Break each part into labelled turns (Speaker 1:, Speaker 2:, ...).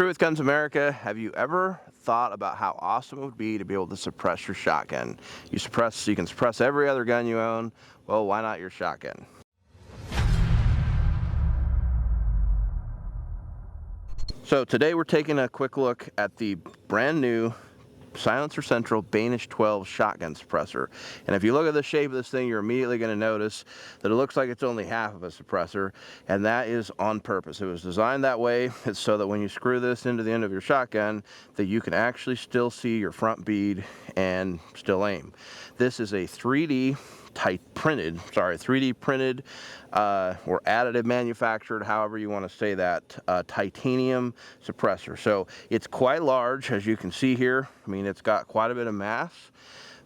Speaker 1: True with Guns America, have you ever thought about how awesome it would be to be able to suppress your shotgun? You can suppress every other gun you own. Well, why not your shotgun? So today we're taking a quick look at the brand new Silencer Central Banish 12 shotgun suppressor. And if you look at the shape of this thing, you're immediately going to notice that it looks like it's only half of a suppressor, and that is on purpose. It was designed that way. It's so that when you screw this into the end of your shotgun, that you can actually still see your front bead and still aim. This is a 3D printed or additive manufactured, however you want to say that, titanium suppressor. So it's quite large, as you can see here. I mean, it's got quite a bit of mass,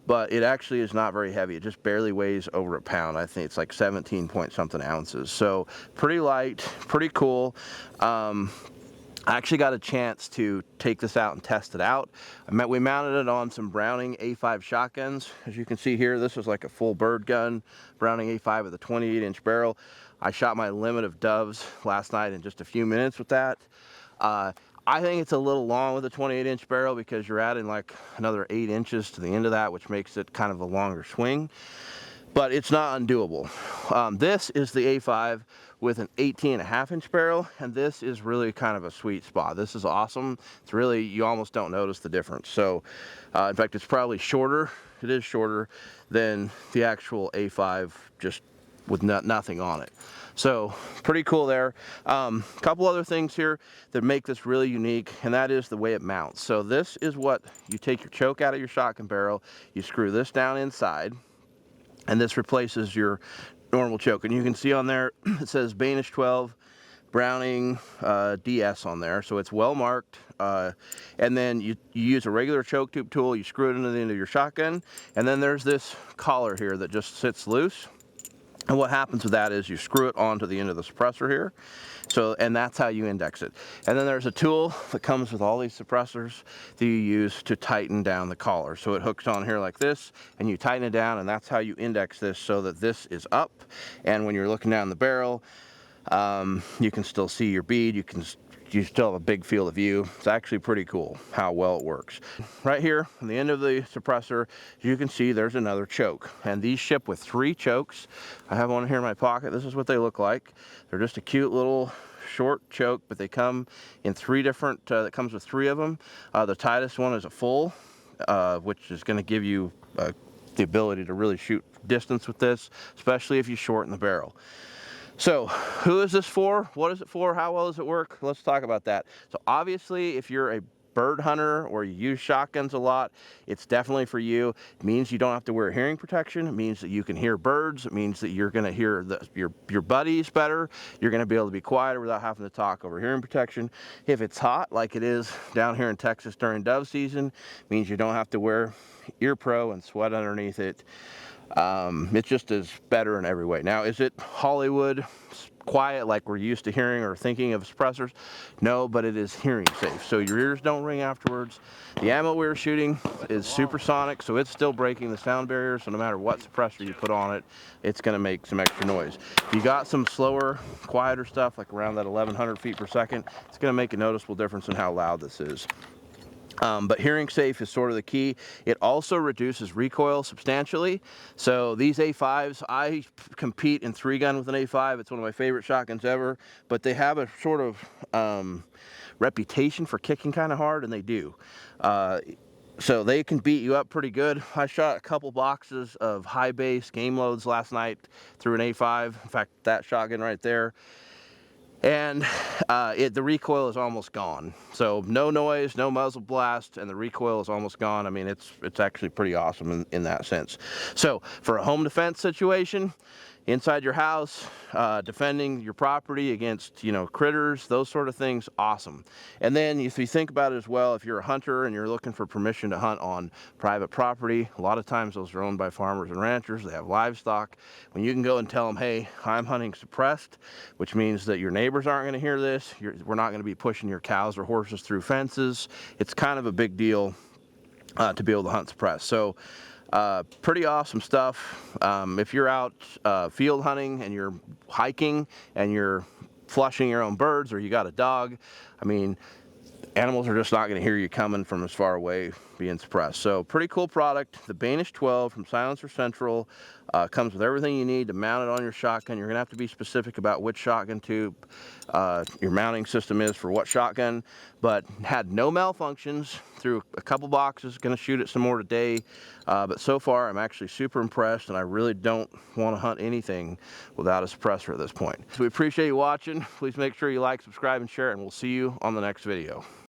Speaker 1: but it actually is not very heavy. It just barely weighs over a pound. I think it's like 17 point something ounces. So pretty light, pretty cool. I actually got a chance to take this out and test it out. We mounted it on some Browning A5 shotguns. As you can see here, this was like a full bird gun, Browning A5 with a 28-inch barrel. I shot my limit of doves last night in just a few minutes with that. I think it's a little long with a 28-inch barrel because you're adding like another 8 inches to the end of that, which makes it kind of a longer swing. But it's not undoable. This is the A5 with an 18.5-inch barrel, and this is really kind of a sweet spot. This is awesome. It's really, you almost don't notice the difference. So, in fact, it's probably shorter. It is shorter than the actual A5, just with nothing on it. So, pretty cool there. Couple other things here that make this really unique, and that is the way it mounts. So this is what, you take your choke out of your shotgun barrel, you screw this down inside, and this replaces your normal choke. And you can see on there, it says Banish 12 Browning DS on there, so it's well marked. And then you use a regular choke tube tool, you screw it into the end of your shotgun, and then there's this collar here that just sits loose. And what happens with that is you screw it onto the end of the suppressor here. So, and that's how you index it. And then there's a tool that comes with all these suppressors that you use to tighten down the collar. So it hooks on here like this, and you tighten it down, and that's how you index this so that this is up. And when you're looking down the barrel, you can still see your bead. You still have a big field of view. It's actually pretty cool how well it works. Right here on the end of the suppressor, you can see there's another choke, and these ship with 3 chokes. I have one here in my pocket. This is what they look like. They're just a cute little short choke, but they come in 3 different, that comes with 3 of them. The tightest one is a full, which is going to give you the ability to really shoot distance with this, especially if you shorten the barrel. So, who is this for? What is it for? How well does it work? Let's talk about that. So obviously, if you're a bird hunter or you use shotguns a lot, it's definitely for you. It means you don't have to wear hearing protection. It means that you can hear birds. It means that you're going to hear your buddies better. You're going to be able to be quieter without having to talk over hearing protection. If it's hot, like it is down here in Texas during dove season, it means you don't have to wear ear pro and sweat underneath it. It just is better in every way. Now, is it Hollywood quiet like we're used to hearing or thinking of suppressors? No, but it is hearing safe, so your ears don't ring afterwards. The ammo we were shooting is supersonic, so it's still breaking the sound barrier, so no matter what suppressor you put on it, it's going to make some extra noise. If you got some slower, quieter stuff, like around that 1100 feet per second, it's going to make a noticeable difference in how loud this is. But hearing safe is sort of the key. It also reduces recoil substantially. So these A5s, I compete in 3-gun with an A5. It's one of my favorite shotguns ever, but they have a sort of reputation for kicking kind of hard, and they do. So they can beat you up pretty good. I shot a couple boxes of high base game loads last night through an A5. In fact, that shotgun right there. And the recoil is almost gone. So no noise, no muzzle blast, and the recoil is almost gone. I mean, it's actually pretty awesome in that sense. So for a home defense situation, inside your house, defending your property against, critters, those sort of things, awesome. And then if you think about it as well, if you're a hunter and you're looking for permission to hunt on private property, a lot of times those are owned by farmers and ranchers, they have livestock. When you can go and tell them, hey, I'm hunting suppressed, which means that your neighbors aren't going to hear this, we're not going to be pushing your cows or horses through fences. It's kind of a big deal to be able to hunt suppressed. So pretty awesome stuff. If you're out field hunting and you're hiking and you're flushing your own birds, or you got a dog, I mean, animals are just not going to hear you coming from as far away being suppressed. So pretty cool product. The Banish 12 from Silencer Central comes with everything you need to mount it on your shotgun. You're going to have to be specific about which shotgun tube your mounting system is for what shotgun, but had no malfunctions. Through a couple boxes, going to shoot it some more today, but so far I'm actually super impressed, and I really don't want to hunt anything without a suppressor at this point. So we appreciate you watching. Please make sure you like, subscribe, and share, and we'll see you on the next video.